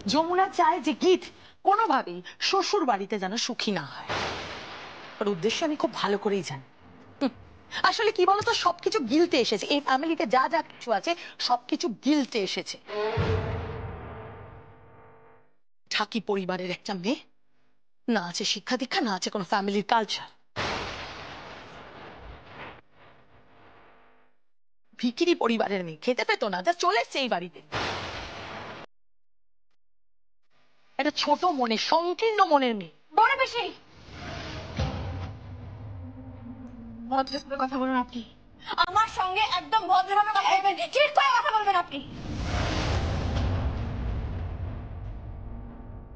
যমুনা চায় যে গীত কোনোভাবেই শ্বশুর বাড়িতে যেন সুখী না হয়। ওর উদ্দেশ্য আমি খুব ভালো করেই জানি। আসলে কি বলতো, সবকিছু গিলতে এসেছে এই ফ্যামিলিতে, যা যা কিছু আছে সবকিছু গিলতে এসেছে। ঠাকি পরিবারের একটা মেয়ে, না আছে শিক্ষা দীক্ষা, না আছে কোনো ফ্যামিলির কালচার। ভিখিরি পরিবারের মেয়ে, খেতে পেতো না, যা চলে এসছে এই বাড়িতে। একটা ছোট মনের, সংকীর্ণ মনের মেয়ে। বড় বেশি ভদ্রভাবে কথা বলুন আপনি। আমার সঙ্গে একদম ভদ্রভাবে কথা বলবেন, ঠিক করে কথা বলবেন আপনি,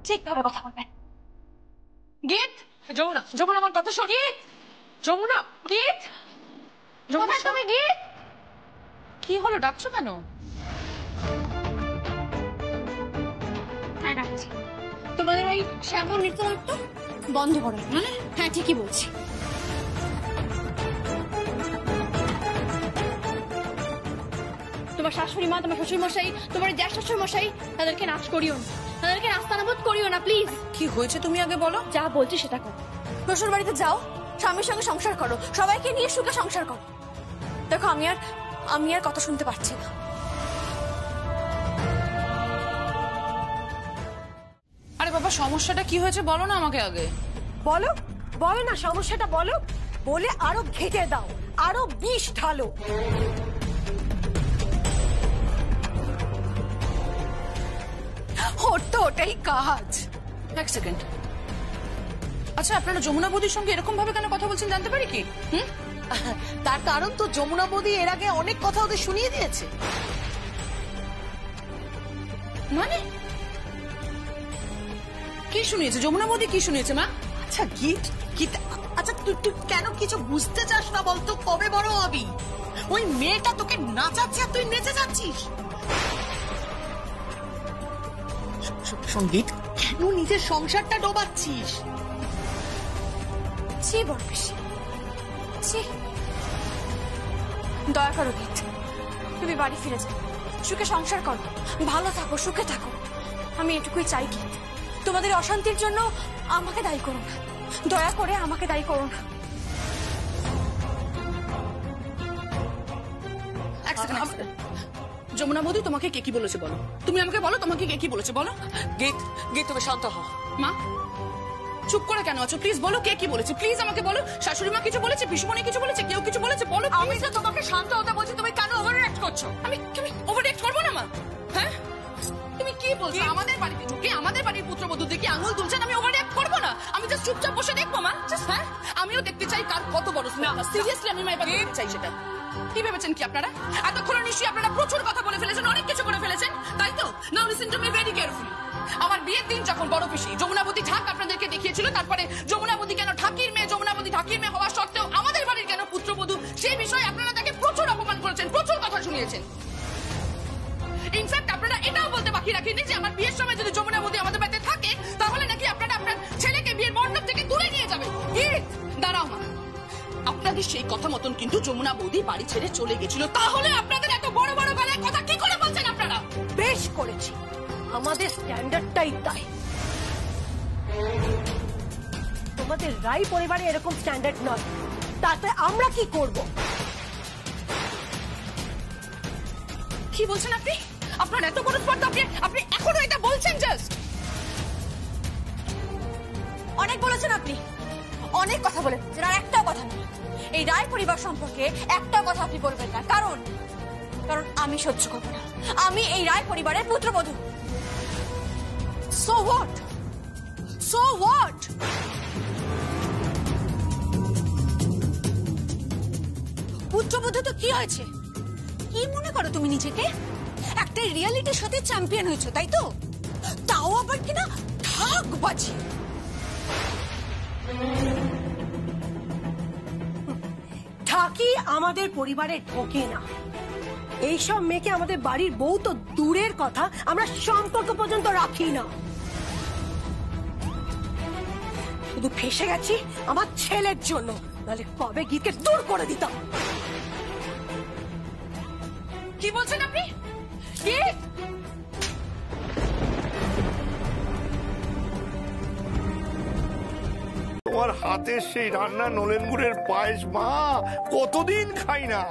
ঠিকভাবে কথা বলবেন। গীত, যমুনা, যমুনা আমার কথা শোন। গীত, যমুনা, গীত, কোথায় তুমি? গীত, কি হলো, ডাকছো কেন? হ্যাঁ ডাকছি। তোমাদের ওই শ্যামল নৃত্যনাট্য বন্ধ করো। মানে হ্যাঁ ঠিকই বলছি। তোমার শাশুড়ি মা, তোমার শ্বশুর মশাই, তোমার জ্যাঠ শ্বশুর মশাই, তাদেরকে নাচ করিও না, তাদেরকে নাস্তানাবোধ করিও না প্লিজ। কি হয়েছে তুমি আগে বলো। যা বলছি সেটা করো। শ্বশুর বাড়িতে যাও, স্বামীর সঙ্গে সংসার করো, সবাইকে নিয়ে সুখে সংসার করো। দেখো আমি আর কথা শুনতে পারছি না। আরে বাবা, সমস্যাটা কি হয়েছে বলো না আমাকে আগে। বলো বলো না, সমস্যাটা বলো, বলে আরো ঘেটে দাও, আরো বিষ ঢালো। ওর তো ওটাই কাজ। এক সেকেন্ড, আচ্ছা আপনারা যমুনা বৌদির সঙ্গে এরকম ভাবে কেন কথা বলছেন জানতে পারি কি? তার কারণ তো যমুনা বৌদি এর আগে অনেক কথা ওদের শুনিয়ে দিয়েছে। মানে কি শুনিয়েছে যমুনা বৌদি? কি শুনিয়েছে মা? আচ্ছা গীত, আচ্ছা তুই কেন কিছু বুঝতে চাস না বলতো? কবে বড় হবি? ওই মেয়েটা তোকে নাচাচ্ছে আর তুই নেচে যাচ্ছিস। সঙ্গীত, কেন নিজের সংসারটা ডোবাচ্ছিস? ছি বড় বেশি, ছি। দয়া করো গীত, তুমি বাড়ি ফিরে যাও, সুখে সংসার করো, ভালো থাকো, সুখে থাকো। আমি এটুকুই চাই গীত। তোমাদের অশান্তির জন্য আমাকে দায়ী করো না, দয়া করে আমাকে দায়ী করো না। এক সেকেন্ড, যমুনা বৌদি তোমাকে কে কি বলেছে বলো? তুমি আমাকে বলো, তোমাকে কে কি বলেছে বলো। গীত, তুমি শান্ত হও। মা চুপ করে কেন আছো? প্লিজ বলো কে কি বলেছে, প্লিজ আমাকে বলো। শাশুড়ি মা কিছু বলেছে, পিসুমণি কিছু বলেছে, কেউ কিছু বলেছে বলো। আমি তো তোমাকে শান্ত হতে বলছি, তুমি কেন ওভার রিঅ্যাক্ট করছো? আমি ওভার রিঅ্যাক্ট করবো না মা। হ্যাঁ তুমি কি বলছো? আমাদের বাড়িতে ঢুকে আমাদের বাড়ির পুত্রবধূ দেখে আঙুল তুলছেন, আমি ওভার রিঅ্যাক্ট করবো না? আমি জাস্ট চুপচাপ বসে দেখবো মা। হ্যাঁ আমিও দেখতে চাই কার কত বড় না, সিরিয়াসলি আমি এবার দেখতে চাই সেটা। কি ভেবেছেন কি আপনারা? এতক্ষণ নিশ্চয়ই আপনারা প্রচুর কথা বলে ফেলেছেন, অনেক কিছু করে ফেলেছেন, তাই তো? নাও listen to me very carefully. আমার বিয়ের দিন যখন বড় পিসি যমুনাবতী ঢাক আপনাদেরকে দেখিয়েছিল, তারপরে যমুনাবতী কেন ঢাকির মেয়ে, যমুনাবতী ঢাকির মেয়ে হওয়া সত্ত্বেও আমাদের বাড়ির কেন পুত্রবধূ, সেই বিষয়ে আপনারা তাকে প্রচুর অপমান করেছেন, প্রচুর কথা শুনিয়েছেন। ইনফ্যাক্ট আপনারা এটাও বলতে বাকি রাখেননি যে আমার বিয়ের সময় যদি যমুনাবতী আমাদের বাড়িতে থাকে তাহলে নাকি আপনারা আপনার ছেলেকে বিয়ের মণ্ডপ থেকে দূরে নিয়ে যাবেন। দাঁড়াও মা, আপনাদের সেই কথা মতন কিন্তু যমুনা বৌদি বাড়ি ছেড়ে চলে গেছিল, তাহলে আপনাদের এত বড় বড় গলায় কথা কি করে বলছেন আপনারা? বেশ করেছি, আমাদের স্ট্যান্ডার্ডটাই তাই। তোমাদের রাই পরিবারে এরকম স্ট্যান্ডার্ড নয়, তাতে আমরা কি করব? কি বলছেন আপনি? আপনার এত বড় স্পর্ধা, আপনি এখনো এটা বলছেন? জাস্ট অনেক বলেছেন আপনি, অনেক কথা বলেছেন, আর একটাও কথা নেই এই রায় পরিবার সম্পর্কে একটা কথা আপনি বলবেন না, কারণ আমি সহ্য করবো না। আমি এই রায় পরিবারের পুত্রবধূ। So what, so what? পুত্রবধূ তো কি হয়েছে? কি মনে করো তুমি নিজেকে? একটা রিয়েলিটির সাথে চ্যাম্পিয়ন হয়েছে, তাই তো? তাও আবার কিনা ঢাক বাজিয়ে। ঢাকি আমাদের পরিবারে ঢোকে না। এইসব মেয়েকে আমাদের বাড়ির বউ তো দূরের কথা, আমরা সম্পর্ক পর্যন্ত রাখি না। শুধু ফেসে গেছি আমার ছেলের জন্য, নাহলে কবে গীতকে দূর করে দিতাম। কি বলছেন আপনি? হাতের সেই রান্না নলেন গুড়ের পায়েস মা কতদিন খাই না।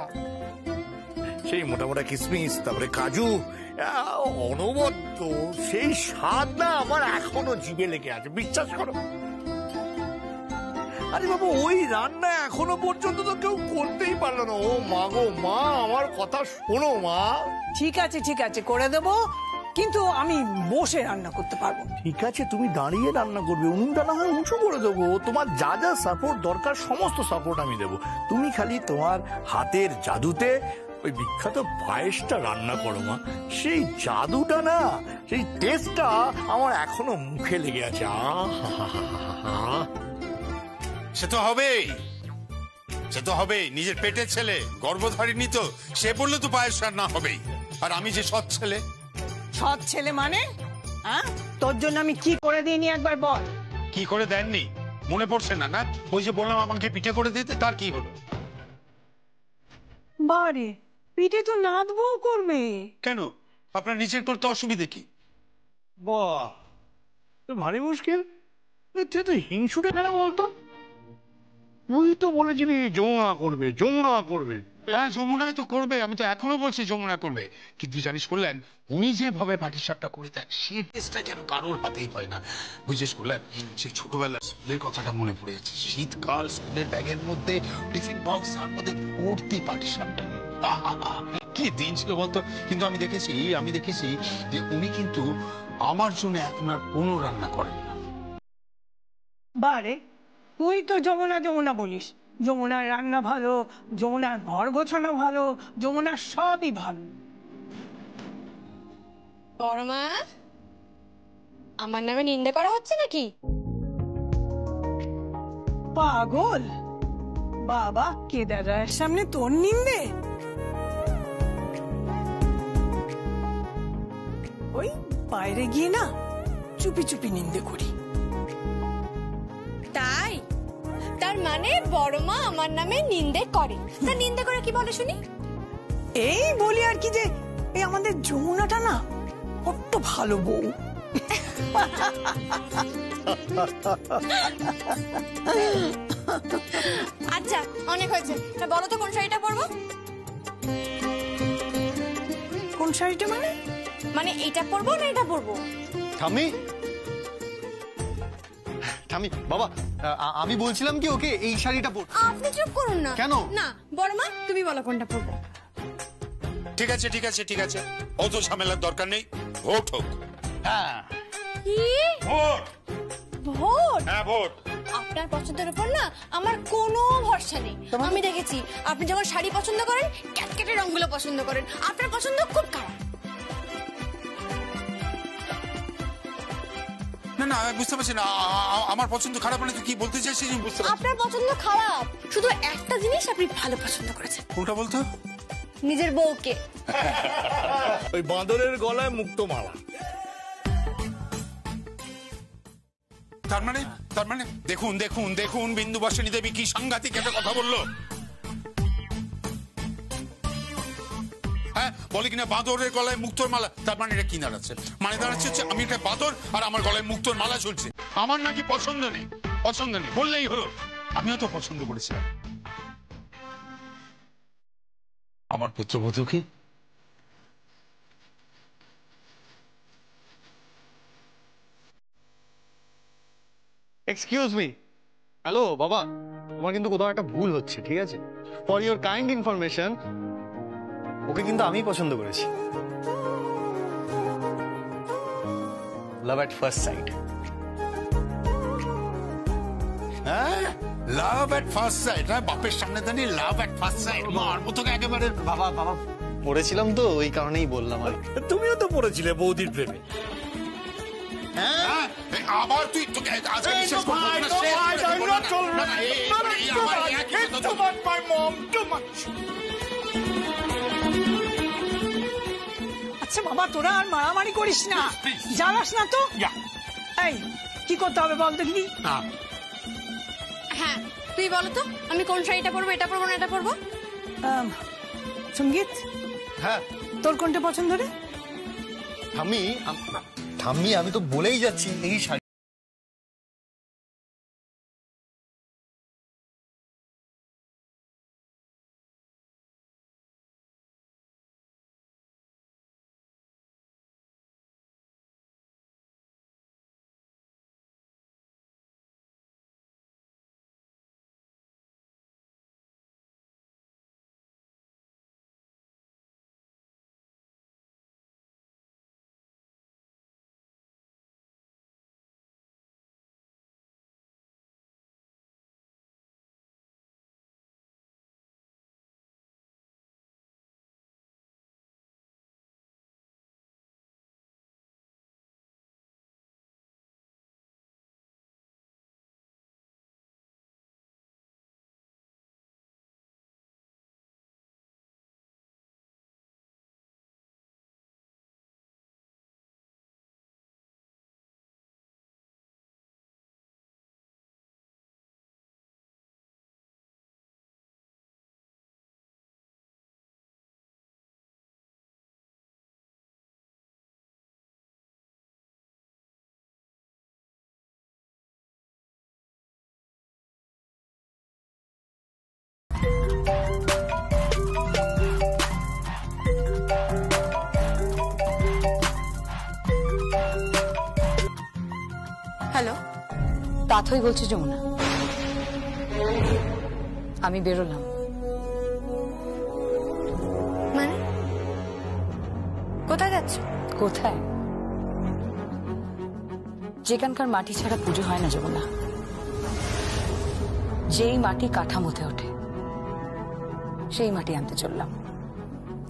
সেই মোটা মোটা কিসমিস, তারপরে কাজু, অনবদ্য সেই স্বাদ না আমার এখনো জিভে লেগে আছে, বিশ্বাস করো। আরে বাবা, ওই রান্না এখনো পর্যন্ত তো কেউ করতেই পারলো না। ও মা গো মা, আমার কথা শোনো মা। ঠিক আছে করে দেবো, কিন্তু আমি বসে রান্না করতে পারবো না। ঠিক আছে, তুমি দাঁড়িয়ে রান্না করবে, উনুনটা না হয় উঁচু করে দেবো। তোমার যা যা সাপোর্ট দরকার সমস্ত সাপোর্ট আমি দেবো। তুমি খালি তোমার হাতের জাদুতে ওই বিখ্যাত পায়েসটা রান্না করো মা। সেই জাদুটা না, সেই টেস্টটা আমার এখনো মুখে লেগে আছে। সে তো হবেই, সে তো হবেই। নিজের পেটের ছেলে, গর্ভধারিণী তো, সে বললে তো পায়েস রান্না হবেই। আর আমি যে সৎ ছেলে। সৎ ছেলে মানে? হ্যাঁ, তোর জন্য আমি কি করে দিইনি একবার বল। কি করে দেননি মনে পড়ছে না? না, ওই যে বললাম আমাকে পিঠে করে দিতে, তার কি হলো? বারে, পিঠে তো নাত বউ করবে। কেন, আপনার নিজের করতে অসুবিধে কি? বাহ, তো ভারী মুশকিল। তো হিংসুটে কেন বলতো? তুই তো বলেছিলি যমুনা করবে, যমুনা করবে। হ্যাঁ, যমুনায় তো করবে, আমি তো এখনো বলছি যমুনা করবে। কিন্তু জানিস করলেন, উনি যেভাবে পাটিসাপটা করে দেন, সেই টেস্টটা যেন কারোর হাতেই হয় না। বুঝেছ করলেন, সেই ছোটবেলার স্কুলের কথাটা মনে পড়ে যাচ্ছে। শীতকাল, স্কুলের ব্যাগের মধ্যে টিফিন বক্স, তার মধ্যে ভর্তি পাটিসাপটা। কি দিন ছিল বলতো। কিন্তু আমি দেখেছি যে উনি কিন্তু আমার জন্য এখন আর কোনো রান্না করেন না। বারে, তুই তো যমুনা বলিস। যমুনার রান্না ভালো, যমুনার ঘর গোছানো ভালো, যমুনার সবই ভালো। বড় মা, আমার নামে নিন্দা করা হচ্ছে নাকি? পাগল বাবা, কেদারের সামনে তোর নিন্দে? ওই বাইরে গিয়ে না চুপি চুপি নিন্দে করি। তাই? তার মানে বড় মা আমার নামে নিন্দে করে। তা নিন্দে করে কি বলে শুনি? এই বলি আর কি, যে এই আমাদের যমুনাটা না বড্ড ভালো বউ। আচ্ছা, অনেক হয়েছে। তা বলো তো কোন শাড়িটা পরবো? কোন শাড়িটা মানে? মানে এইটা পরবো না এটা পরবো? ঠাম্মি, বাবা, আমি বলছিলাম কি ওকে এই শাড়িটা পর। আপনি চুপ করুন না। কেন? না, বড় মা তুমি বলো কোনটা পরবো। ঠিক আছে, অত ঝামেলার দরকার নেই। ভোট হোক। হ্যাঁ, কি ভোট। ভোট? হ্যাঁ, ভোট। আপনার পছন্দের উপর না আমার কোনো ভরসা নেই। আমি দেখেছি আপনি যখন শাড়ি পছন্দ করেন, ক্যাটকেটে রংগুলো পছন্দ করেন। আপনার পছন্দ খুব খারাপ। না, বুঝতে পারছি না। আমার পছন্দ খারাপ মানে তুই কি বলতে চাইছিস? বুঝতে পারছি। আপনার পছন্দ খারাপ, শুধু একটা জিনিস আপনি ভালো পছন্দ করেছেন। কোনটা বলতো? নিজের বউকে। ওই বাঁদরের গলায় মুক্তো মালা। তার মানে দেখুন বিন্দুবাসিনী দেবী কি সাংঘাতিক একটা কথা বললো। হ্যাঁ, বলে কিনা বাঁদরের গলায় মুক্তোর মালা। তার মানে এটা কি দাঁড়াচ্ছে? মানে দাঁড়াচ্ছে হচ্ছে আমি একটা বাঁদর আর আমার গলায় মুক্তোর মালা ঝুলছে। আমার নাকি পছন্দ নেই বললেই হলো। আমিও তো পছন্দ করেছিলাম আমার পুত্রবধূকে। এক্সকিউজ মি, হ্যালো বাবা, তোমার কিন্তু কোথাও একটা ভুল হচ্ছে, ঠিক আছে? ফর ইউর কাইন্ড ইনফরমেশন, ওকে কিন্তু আমি পছন্দ করেছি। লাভ এট ফার্স্ট সাইট। হ্যাঁ, লাভ এট ফার্স্ট সাইট। বাপের সামনে দাঁড়িয়ে লাভ এট ফার্স্ট সাইট মার মতো একেবারে। বাবা পড়েছিলাম তো, ওই কারণেই বললাম আর। তুমিও তো পড়েছিলে বৌদির প্রেমে। হ্যাঁ, আবার তুই আজকে বিশ্বাস করবো না। আচ্ছা বাবা, তোরা আর মারামারি করিস না, জ্বালাস না তো। এই কি করতে হবে বল দেখি? হ্যাঁ, তুই বলো তো আমি কোন শাড়িটা পরবো, এটা পরবো না এটা পরবো? সঙ্গীত, হ্যাঁ, তোর কোনটা পছন্দ রে? ঠাম্মি, আমি তো বলেই যাচ্ছি এই শাড়ি। পাথই বলছি যমুনা, আমি বেরোলাম। মানে কোথায় যাচ্ছ? কোথায়? যেখানকার মাটি ছাড়া পুজো হয় না যমুনা, যেই মাটি কাঠামোতে ওঠে সেই মাটি আনতে চললাম।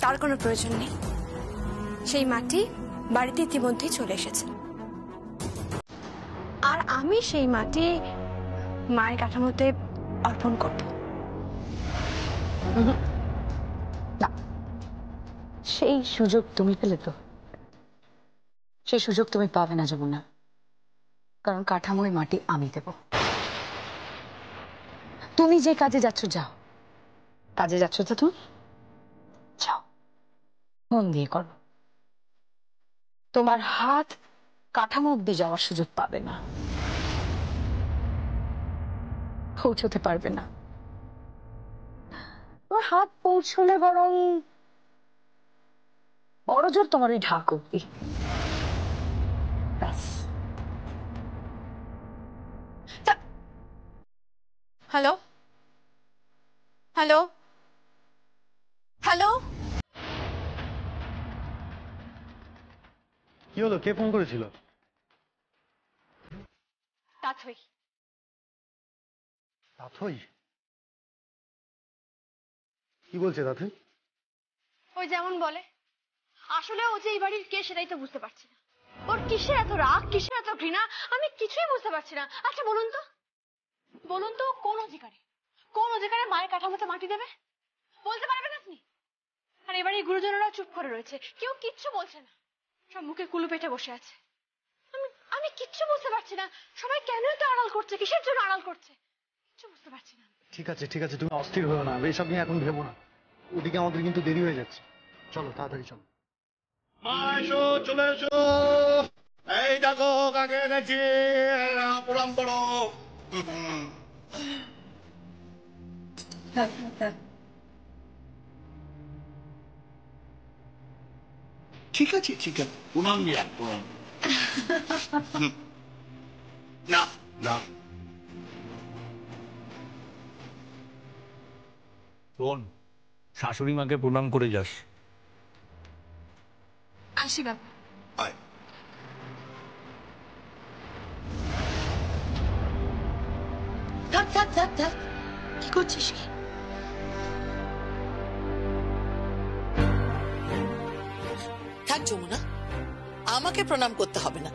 তার কোনো প্রয়োজন নেই, সেই মাটি বাড়িতে ইতিমধ্যেই চলে এসেছে, আর আমি সেই মাটি মায়ের কাঠামোতে অর্পণ করব। না, সেই সুযোগ তুমি পেলে তো, সেই সুযোগ তুমি পাবে না যমুনা, কারণ কাঠামোয় মাটি আমি দেব। তুমি যে কাজে যাচ্ছ যাও, কাজে যাচ্ছ তো তুমি যাও, মন দিয়ে করো। তোমার হাত কাঠামো অব্দি যাওয়ার সুযোগ পাবে না, পৌঁছতে পারবে না। তোমার হাত পৌঁছলে বরং বড় জোর তোমার ওই ঢাক অব্দি। হ্যালো হ্যালো হ্যালো, কি হলো, কে ফোন করেছিল? তাথই। তাথই? কি বলছে তাথই? ওই যেমন বলে, আসলে ও যে এই বাড়ির কে সেটাই তো বুঝতে পারছি না। ওর কিসের এত রাগ, কিসের এত ঘৃণা, আমি কিছুই বুঝতে পারছি না। আচ্ছা বলুন তো কোন অধিকারে মায়ের কাঠামোতে মাটি দেবে? বলতে পারবেন আপনি? আর এবারে গুরুজনেরা চুপ করে রয়েছে, কেউ কিচ্ছু বলছে না, সব মুখে কুলু পেটে বসে আছে। আমি কিচ্ছু বুঝতে পারছি না, সবাই কেন তো আড়াল করছে, কিসের জন্য আড়াল করছে, কিচ্ছু বুঝতে পারছি না। ঠিক আছে ঠিক আছে, তুমি অস্থির হও না, এসব নিয়ে এখন ভেবো না। ওদিকে আমাদের কিন্তু দেরি হয়ে যাচ্ছে, চলো তাড়াতাড়ি চলো। মা এসো, চলে এসো, এই দেখো কাকে এনেছি, প্রণাম করো। ঠিক আছে ঠিক আছে, প্রণাম দিয়া প্রণাম। না না, শোন, শাশুড়ি মাকে প্রণাম করে যাস। আসি বাবু। আয়। থাক থাক থাক থাক, কি করছিস কি? থাক যমুনা, আমাকে প্রণাম করতে হবে না,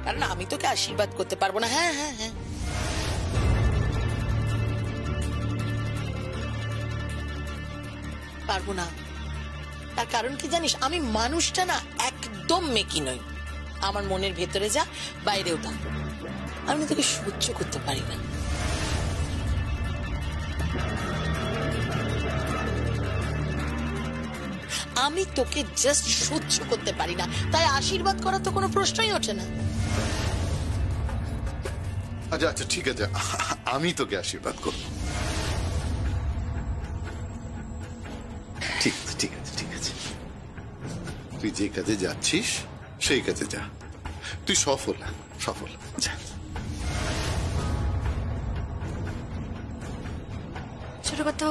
কারণ আমি তোকে আশীর্বাদ করতে পারবো না। হ্যাঁ হ্যাঁ হ্যাঁ, পারবো না। তার কারণ কি জানিস, আমি মানুষটা না একদম মেকি নই। আমার মনের ভেতরে যা বাইরেও তা, আমি তোকে সহ্য করতে পারি না। আমি তোকে জাস্ট সহ্য করতে পারি না, তাই আশীর্বাদ করার তো কোনো প্রশ্নই ওঠে না। আচ্ছা আচ্ছা ঠিক আছে, আমি তোকে আশীর্বাদ করব। ঠিক আছে ঠিক আছে ঠিক আছে, তুই যে কাজে যাচ্ছিস সেই কাজে যা, তুই সফল সফল যা। ছোট কথা,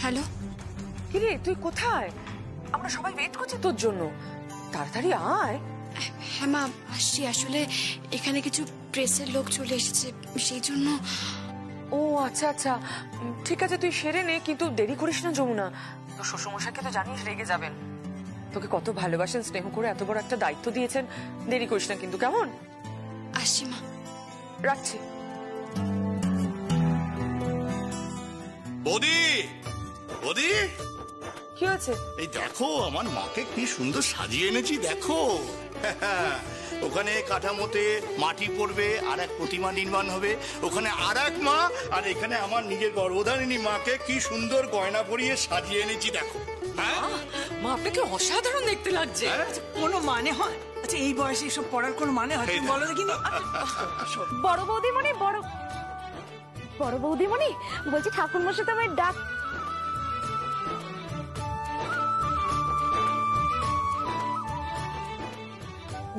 হ্যালো। কিরে তুই কোথায়? আমরা সবাই ওয়েট করছি তোর জন্য, তাড়াতাড়ি আয়। হ্যাঁ মা আসছি, আসলে এখানে কিছু প্রেসের লোক চলে এসেছে সেই জন্য। ও আচ্ছা আচ্ছা, ঠিক আছে তুই সেরে নে, কিন্তু দেরি করিস না যমুনা, তোর শ্বশুরমশাইকে তো জানিস রেগে যাবেন, তোকে কত ভালোবাসেন, স্নেহ করে এত বড় একটা দায়িত্ব দিয়েছেন, দেরি করিস না কিন্তু, কেমন? আসছি মা, রাখছি। বৌদি বৌদি, কি হয়েছে? এই দেখো আমার মাকে কি সুন্দর সাজিয়ে এনেছি, দেখো। ওখানে কাঠামোতে মাটি পড়বে, আর এক প্রতিমা নির্মাণ হবে, ওখানে আর এক মা, আর এখানে আমার নিজের গর্ভধারিণী মাকে কি সুন্দর গয়না পরিয়ে সাজিয়ে এনেছি, দেখো। মা আপনাকে অসাধারণ দেখতে লাগছে। কোনো মানে হয়? আচ্ছা এই বয়সে এসব পড়ার কোনো মানে হয় তুমি বলো দেখিনি? বড় বৌদিমণি বড় বৌদিমণি বলছি ঠাকুরমশাই তো আমার ডাক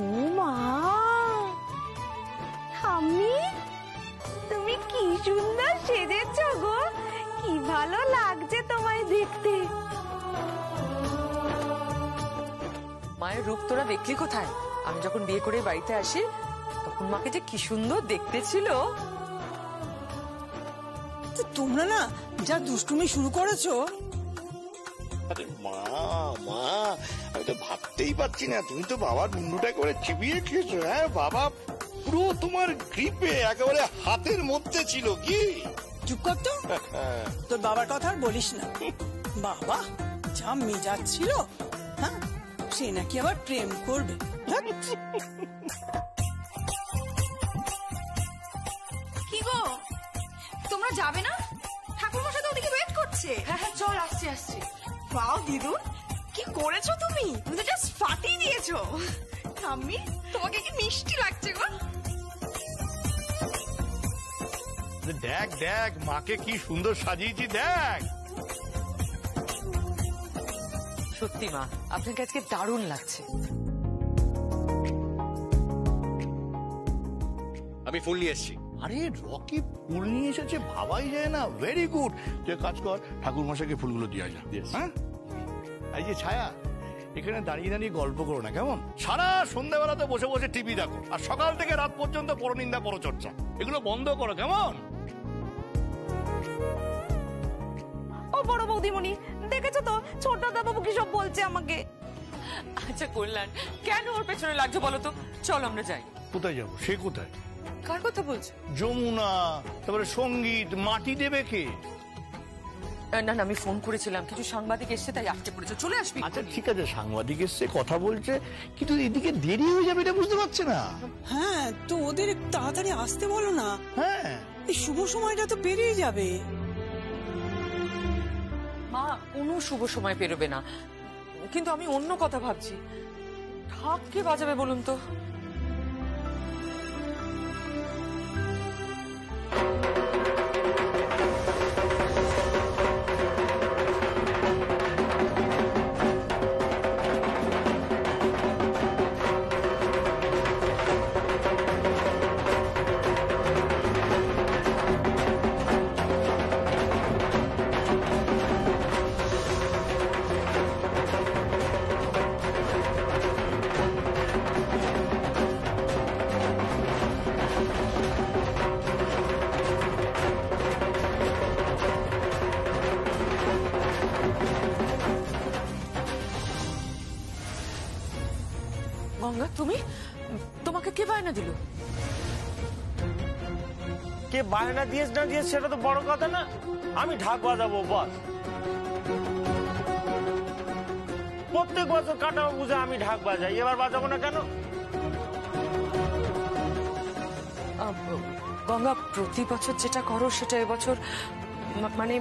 ও মা ঠাম্মি তুমি কি সুন্দর সেজেছ গো, কি ভালো লাগছে তোমায় দেখতে। মায়ের রূপ তোরা দেখলি কোথায়? আমি যখন বিয়ে করে বাড়িতে আসি তখন মাকে যে কি সুন্দর দেখতে ছিল। তোমরা না যা দুষ্টুমি শুরু করেছো। আরে মা মা আমি তো ভাবতেই পারছি না, তুমি তো বাবার মুন্ডুটা করে চিবিয়ে খেয়েছো। হ্যাঁ বাবা পুরো তোমার গ্রিপে একেবারে হাতের মধ্যে ছিল। কি চুপ কর তো, তোর বাবার কথা আর বলিস না। বাবা যা মেজাজ ছিল, হ্যাঁ সে নাকি আবার প্রেম করবে। কি গো তোমরা যাবে না? ঠাকুরমশাই তো ওদিকে ওয়েট করছে। হ্যাঁ হ্যাঁ চল, আসছি আসছি। ওয়াও দিদুন কি করেছো তুমি? তুমি তো জাস্ট ফাটিয়ে দিয়েছো। ঠাম্মি তোমাকে কি মিষ্টি লাগছে গো। দেখ দেখ মাকে কি সুন্দর সাজিয়েছি দেখ। সত্যি মা, আপনাকে আজকে দারুণ লাগছে। আমি ফুল নিয়ে এসেছি। আরে রকি ফুল নিয়ে এসেছে ভাবাই যায় না। Very good. তুই কাজ কর, ঠাকুর মশাইকে ফুলগুলো দিয়ে যা। হ্যাঁ এই যে ছায়া, এখানে দাঁড়িয়ে দাঁড়িয়ে গল্প করো না কেমন? সারা সন্ধ্যাবেলাতে বসে বসে টিভি দেখো আর সকাল থেকে রাত পর্যন্ত পরনিন্দা পরচর্চা, এগুলো বন্ধ করো কেমন? ও বড় বৌদিমণি দেখেছো তো ছোট দাদাবাবু কি সব বলছে আমাকে। আচ্ছা কল্যাণ, কেন ওর পেছনে লাগছো বলো তো? চল আমরা যাই। কোথায় যাবো? সে কোথায়? কার কথা বলছো? যমুনা, তারপরে সঙ্গীত, মাটি দেবে কে? না না, আমি ফোন করেছিলাম, কিছু সাংবাদিক এসছে তাই আটকে পড়েছে। চলে আসবি। আচ্ছা ঠিক আছে, সাংবাদিক এসছে কথা বলছে, কিন্তু এদিকে দেরি হয়ে যাবে এটা বুঝতে পারছে না। হ্যাঁ তো ওদের তাড়াতাড়ি আসতে বলো না। হ্যাঁ এই শুভ সময়টা তো পেরিয়ে যাবে। মা কোনো শুভ সময় পেরোবে না, কিন্তু আমি অন্য কথা ভাবছি। ঢাক কে বাজাবে বলুন তো? গঙ্গা, তুমি? তোমাকে কে বায়না দিল? কে বায়না দিয়েছ না দিয়েছ সেটা তো বড় কথা না, আমি ঢাক বাজাবো বস। প্রত্যেক বছর কাটাবো বুঝে আমি ঢাক বাজাই, এবার বাজাবো না কেন? গঙ্গা, প্রতি বছর যেটা করো সেটা এবছর মানে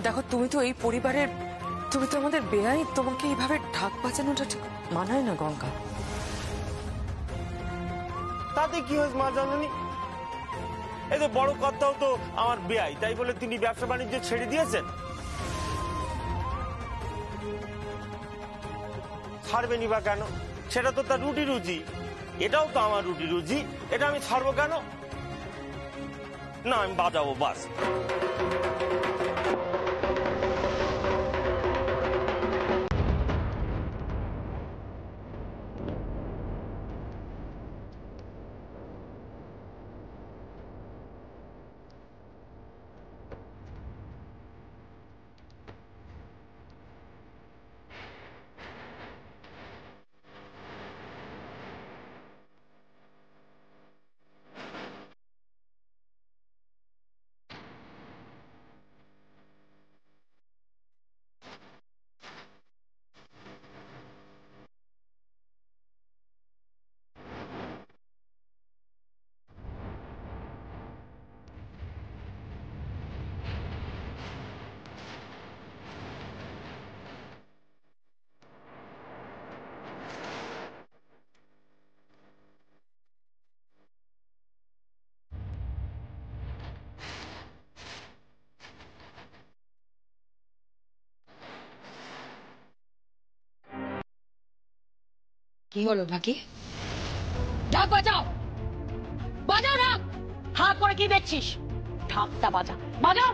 দেখো, তুমি তো এই পরিবারের, তুমি তো আমাদের বেয়াই, তোমাকে এইভাবে ঢাক বাজানোটা ঠিক মানায় না গঙ্গা। তাতে কি হয়েছে মা জাননি? এই যে বড় কথাও তো আমার বেয়াই, তাই বলে তিনি ব্যবসা বাণিজ্য ছেড়ে দিয়েছেন? ছাড়বেনি বা কেন? সেটা তো তার রুটি রুজি, এটাও তো আমার রুটি রুজি, এটা আমি ছাড়বো কেন? না আমি বাজাবো বাস। কি হলো ঢাকি? ঢাক বাজাও, বাজাও ঢাক। হাত করে কি দেখছিস? ঢাকটা বাজা, বাজাও।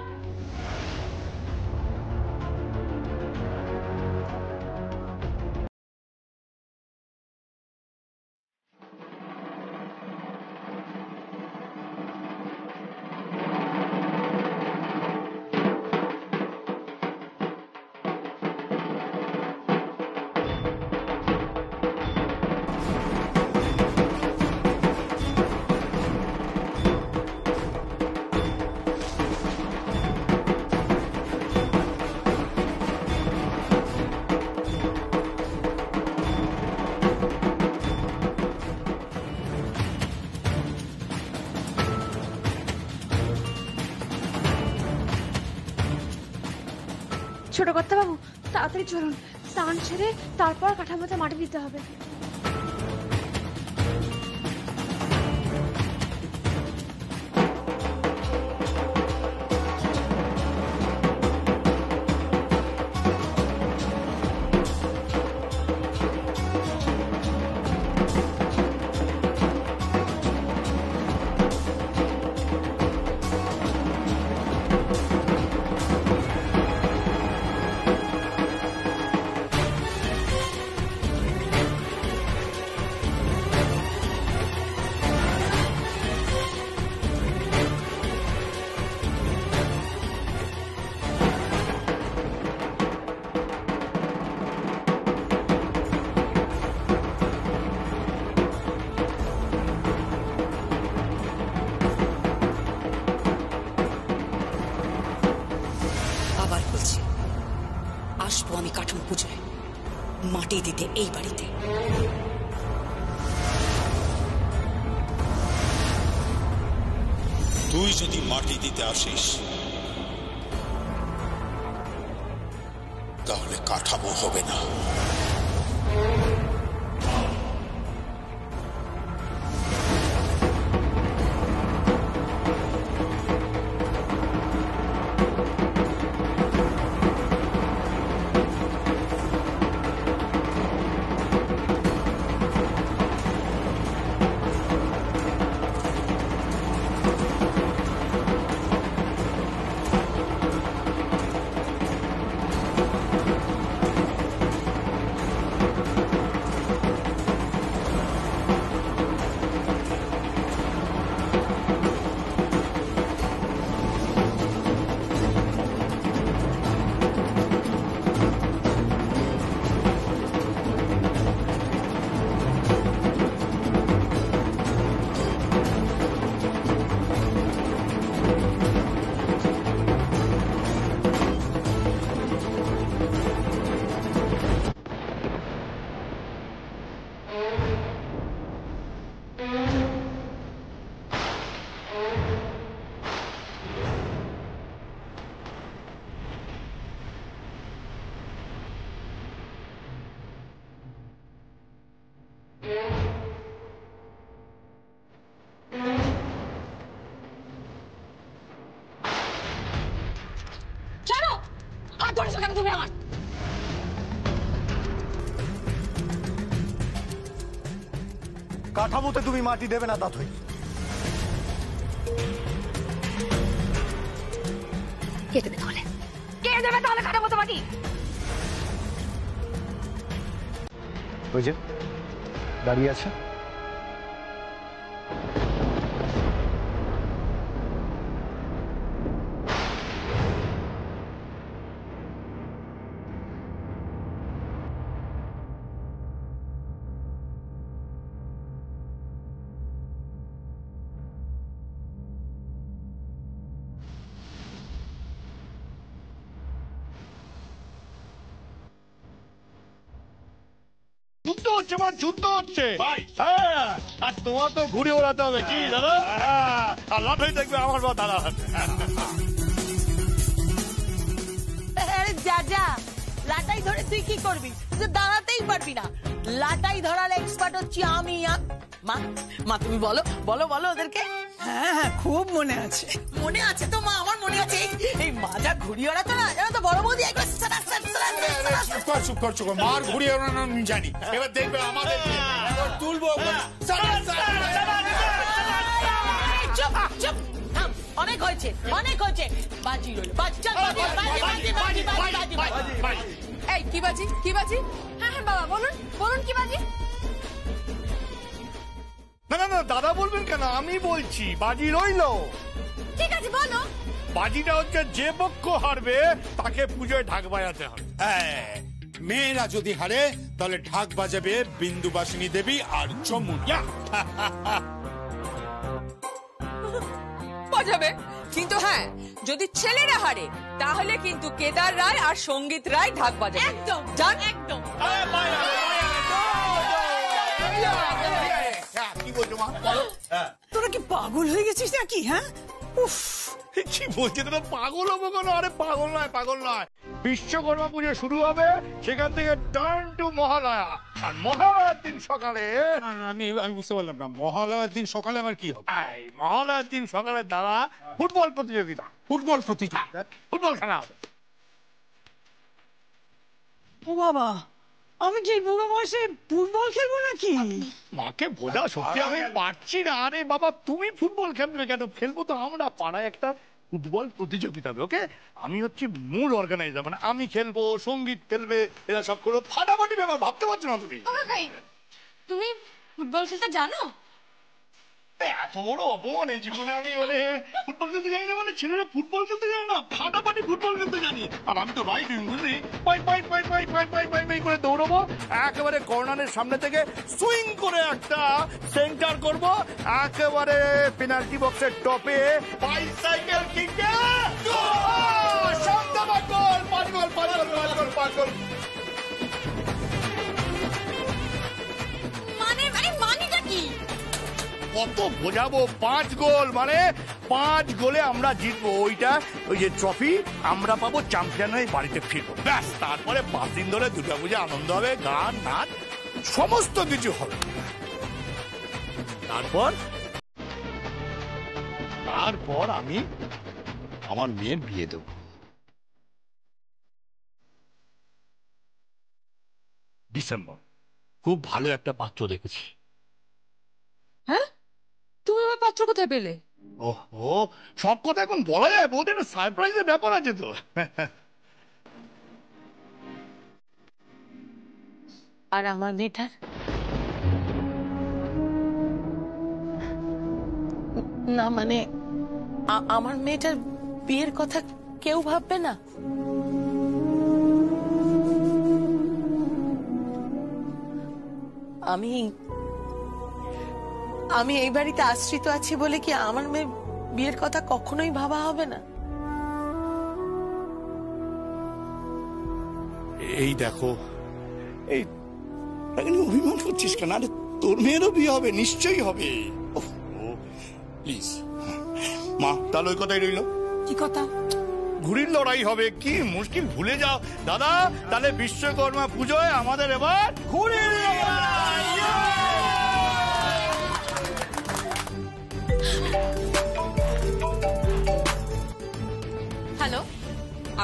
ছোট কর্তা বাবু, তাড়াতাড়ি চলুন, স্নান ছেড়ে তারপর কাঠামোতে মাটি দিতে হবে। আবার বলছি, আসবো আমি কাঠামো পুজোয় মাটি দিতে এই বাড়িতে। তুই যদি মাটি দিতে আসিস তাহলে কাঠামো হবে না। তুমি আমার কাঠামোতে তুমি মাটি দেবে না দাদুই। কে দেবে তাহলে? কে দেবে তাহলে কাঠামোতে মাটি? ওই যে দাঁড়িয়ে আছে। যুদ্ধ হচ্ছে মা, যুদ্ধ হচ্ছে। হ্যাঁ, আর তোমার তো ঘুরে ওড়াতে হবে কি দাদা? আর লাঠি দেখবে আমার বা দাদা। যা যা, লাটাই ধরে তুই কি করবি? তুই তো দাঁড়াতেই পারবি না। লাটাই ধরার এক্সপার্ট হচ্ছি আমি। মা মা তুমি বলো বলো বলো ওদেরকে। হ্যাঁ হ্যাঁ, খুব মনে আছে। মনে আছে তো মা, আমার মনে আছে এই মাজা ঘুরিয়ে ওড়াতো না, জানো তো বড় বৌদি একবার চুপ কর মার ঘুরিয়ে ওড়ানো আমি জানি, এবার দেখবে আমাদের তুলবো। চুপ, অনেক হয়েছে, অনেক হয়েছে। বাজি রইল, বাজি, চল বাজি, বাজি, বাজি, বাজি, বাজি। এই কি বাজি, কি বাজি? হ্যাঁ হ্যাঁ বাবা বলুন, বলুন কি বাজি? না না না, দাদা বলবেন কেন, আমি বলছি বাজি রইলো। ঠিক আছে বলো। বাজিটা হচ্ছে যে পক্ষ হারবে তাকে পুজোয় ঢাক বাজাতে হবে। হ্যাঁ, মেয়েরা যদি হারে তাহলে ঢাক বাজাবে বিন্দুবাসিনী দেবী আর যমুনা। বাজাবে, কিন্তু হ্যাঁ যদি ছেলেরা হারে তাহলে কিন্তু কেদার রায় আর সঙ্গীত রায় ঢাক বাজাবে। একদম যান। একদম। কি বলছো মা, বলো। তোরা কি পাগল হয়ে গেছিস নাকি? হ্যাঁ, উফ, কি বলছে তোরা, পাগল হবো কোনো? আরে পাগল নয়। বিশ্বকর্মা পুজো শুরু হবে, সেখান থেকে টার্ন টু মহালয়া। আর মহালয়ার দিন সকালে আমি বুঝতে পারলাম না, মহালয়ার দিন সকালে আমার কি হবে? মহালয়ার দিন সকালে দাদা ফুটবল প্রতিযোগিতা, ফুটবল খেলা হবে। ও বাবা, আমি কি বুড়ো বয়সে ফুটবল খেলবো নাকি? মাকে বোঝা সত্যি আমি পারছি না। আরে বাবা, তুমি ফুটবল খেলবে কেন? খেলবো তো আমরা, পাড়ায় একটা ফুটবল প্রতিযোগিতা হবে। ওকে, আমি হচ্ছে মূল অর্গানাইজার, মানে আমি খেলবো, সঙ্গীত খেলবে, এরা সব করবো। ফাটাফাটি ব্যাপার, ভাবতে পারছো না তুমি? তুমি ফুটবল খেলতে জানো? এত বড় অপমান এই জীবনে আমি, মানে ফুটবল খেলতে জানি না, মানে ছেলেরা ফুটবল খেলতে জানে না, ফাটাফাটি ফুটবল খেলতে জানি। আর আমি তো রাইট উইং, বুঝলি, পাই করে দৌড়বো, একেবারে কর্নারের সামনে থেকে সুইং করে একটা সেন্টার করব, একেবারে পেনাল্টি বক্সের টপে বাইসাইকেল কিকে গোল, 5 গোল। মানেটা কি? কত বোঝাবো? 5 গোল মানে 5 গোলে আমরা জিতবো। ওই যে ট্রফি আমরা পাবো, চ্যাম্পিয়ন হয়ে বাড়িতে ফিরবো, ব্যাস। তারপরে 5 দিন ধরে দুর্গাপূজা আনন্দ হবে, গান নাচ সমস্ত কিছু হবে। তারপর আমি আমার মেয়ের বিয়ে দেবো। ডিসেম্বর, খুব ভালো একটা পাত্র দেখেছি। হ্যাঁ, তুমি আমার পাত্র কোথায় পেলে? ওহো, সব কথা এখন বলা যায়? বলতে একটা সারপ্রাইজের ব্যাপার আছে তো। আর আমার মেয়েটার? না মানে আমার মেয়েটার বিয়ের কথা কেউ ভাববে না? আমি এই বাড়িতে আশ্রিত আছি বলে কি আমার মেয়ে বিয়ের কথা কখনোই ভাবা হবে না? এই দেখো, এই অভিমান করছিস কেন? আরে তোর মেয়েরও বিয়ে হবে, নিশ্চয়ই হবে। প্লিজ মা, তাহলে ওই কথাই রইল। কি কথা? ঘুড়ির লড়াই হবে, কি মুশকিল, ভুলে যাও দাদা। তাহলে বিশ্বকর্মা পুজোয় আমাদের এবার ঘুড়ির লড়াই। হ্যালো,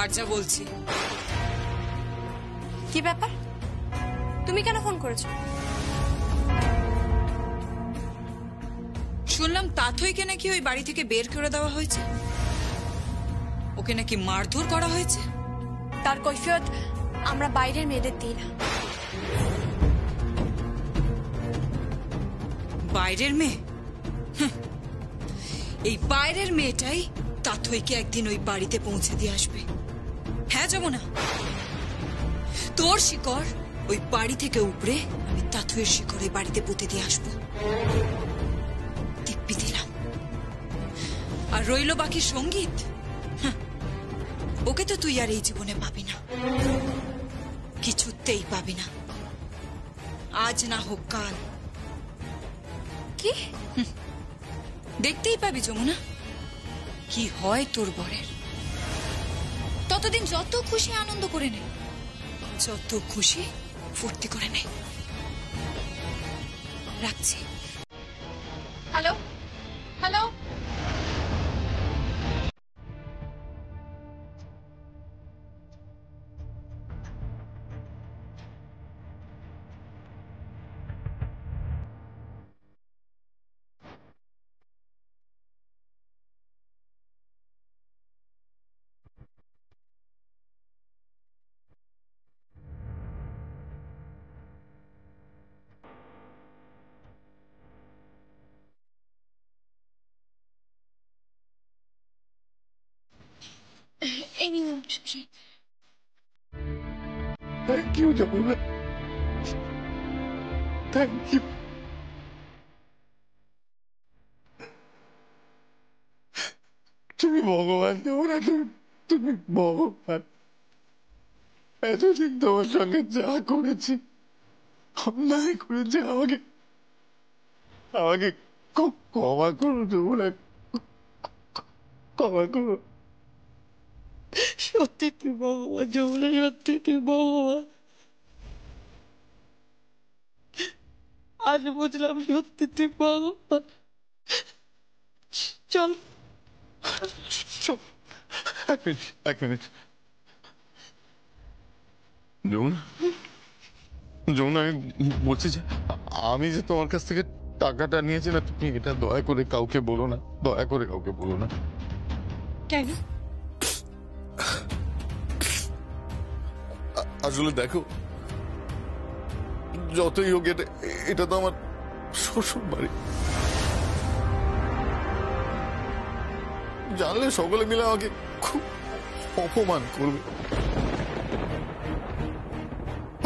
আরজা বলছি। কি ব্যাপার? তুমি কেন ফোন করেছো? শুনলাম তাথইকে নাকি ওই বাড়ি থেকে বের করে দেওয়া হয়েছে, ওকে নাকি মারধর করা হয়েছে। তার কৈফিয়ত আমরা বাইরের মেয়েদের দিই না। বাইরের মেয়ে? এই বাইরের মেয়েটাই তাথইকে একদিন ওই বাড়িতে পৌঁছে দিয়ে আসবে। হ্যাঁ যমুনা, তোর শিকড় ওই বাড়ি থেকে উপরে আমি তাথইয়ের শিকড় ওই বাড়িতে পুঁতে দিয়ে আসবো, দিব্যি দিলাম। আর রইল বাকি সঙ্গীত, ওকে তো তুই আর এই জীবনে পাবি না, কিছুতেই পাবি না, আজ না হোক কাল। কি? দেখতেই পাবি যমুনা কি হয় তোর বরের। ততদিন যত খুশি আনন্দ করে নে, যত খুশি ফুর্তি করে নে। রাখছি। Hello hello, thank you Jamuna, thank you. তুমি ভগবান যমুনা, তুমি ভগবান। এতদিন তোমার সঙ্গে যা করেছি, অন্যায় করেছি, আমাকে ক্ষমা করো যমুনা, ক্ষমা করো। সত্যি তুই ভগবান যমুনা, সত্যি তুই ভগবান। আজ বুঝলাম সত্যি তুই ভগবান। চল এক মিনিট যমুনা, যমুনা, আমি বলছি যে আমি যে তোমার কাছ থেকে টাকাটা নিয়েছি না, তুমি এটা দয়া করে কাউকে বলো না, দয়া করে কাউকে বলো না। কেন? আসলে দেখো, যতই হোক এটা তো আমার শ্বশুর বাড়ি। জানলে সকলে মিলে আমাকে খুব অপমান করবে।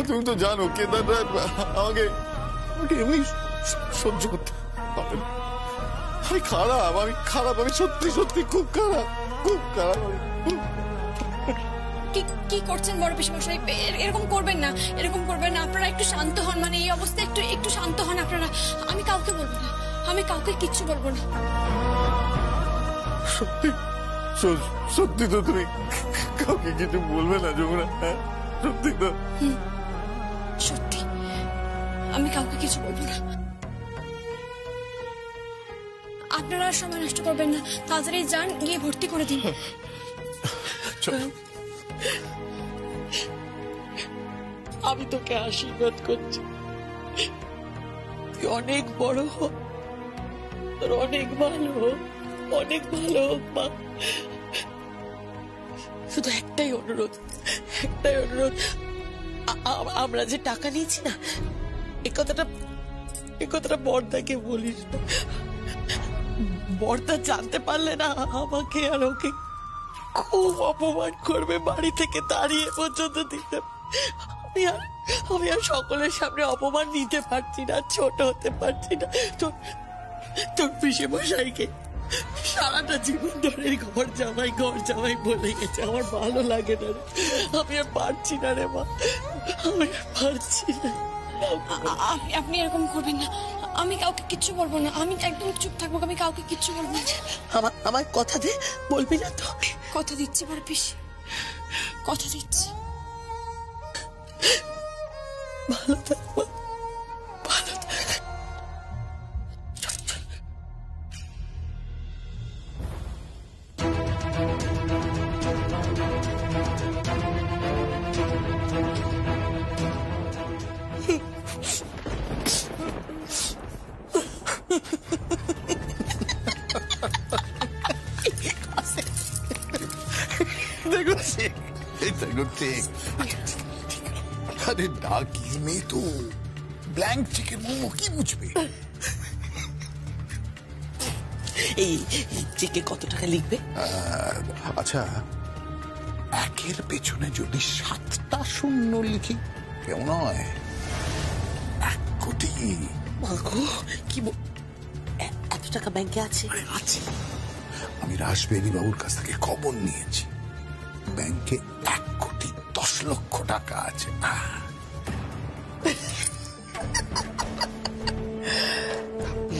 তুমি তো জানো কেদার আমাকে এমনি সহ্য করতে পারে না। আমি খারাপ, আমি সত্যি সত্যি খুব খারাপ, খুব খারাপ। কি করছেন বড় পিসমশাই? এরকম করবেন না, এরকম করবেন না। আপনারা একটু শান্ত হন, মানে এই অবস্থায় একটু শান্ত হন আপনারা। আমি কাউকে বলবো না, আমি কাউকে কিচ্ছু বলবো না। সত্যি সত্যি তো তুমি কাউকে কিছু বলবে না যমুনা? হ্যাঁ সত্যি তো? সত্যি আমি কাউকে কিছু বলবো না। আপনারা সময় নষ্ট করবেন না, তাড়াতাড়ি যান, গিয়ে ভর্তি করে দিন। আমি তোকে আশীর্বাদ করছি, তুই অনেক বড় হোক, তোর অনেক ভালো হোক, অনেক ভালো হোক মা। শুধু একটাই অনুরোধ, আমরা যে টাকা নিয়েছি না, এ কথাটা বর্দাকে বলিস না। বর্দা জানতে পারলে না আমাকে আর ওকে খুব অপমান করবে, বাড়ি থেকে তাড়িয়ে পর্যন্ত দিতে। আমি আর সকলের সামনে অপমান নিতে পারছি না, ছোট হতে পারছি না। তোর পিসে মশাইকে সারাটা জীবন ধরে ঘর জামাই বলে গেছে, আমার ভালো লাগে না রে। আমি আর পারছি না রে মা, আমি আর পারছি না। আপনি এরকম করবেন না, আমি কাউকে কিচ্ছু বলবো না, আমি একদম চুপ থাকবো, আমি কাউকে কিচ্ছু বলবো না। আমার কথা দে, বলবি না তো? কথা দিচ্ছি বড় পিসি, কথা দিচ্ছি। ভালো থাকবো, ভালো থাক। আরে ডাকিস মেয়ে তো, ব্ল্যাঙ্ক চেকের মোমো কি বুঝবে? এই চেকে কত টাকা লিখবে? আচ্ছা, একের পেছনে যদি 7টা শূন্য লিখি কেমন হয়? 1 কোটি। কি এত টাকা ব্যাংকে আছে? আছে, আমি রাসবেরি বাবুর কাছ থেকে খবর নিয়েছি, ব্যাংকে 1,10,00,000 টাকা আছে।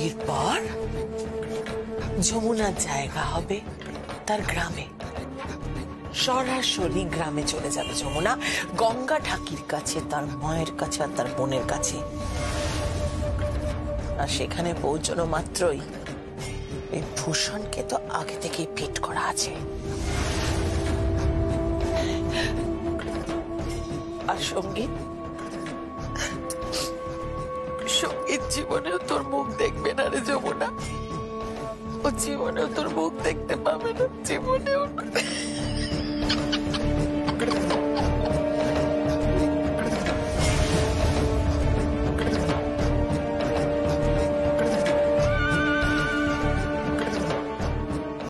এরপর যমুনার জায়গা হবে তার গ্রামে, সরাসরি গ্রামে চলে যাবে যমুনা, গঙ্গা ঠাকির কাছে, তার মায়ের কাছে আর তার বোনের কাছে। আর সেখানে পৌঁছানো মাত্রই এই ভূষণকে তো আগে থেকেই ফিট করা আছে। আর সঙ্গীত জীবনেও তোর মুখ দেখবে না রে যমুনা, ও জীবনেও তোর মুখ দেখতে পাবে না, জীবনেও।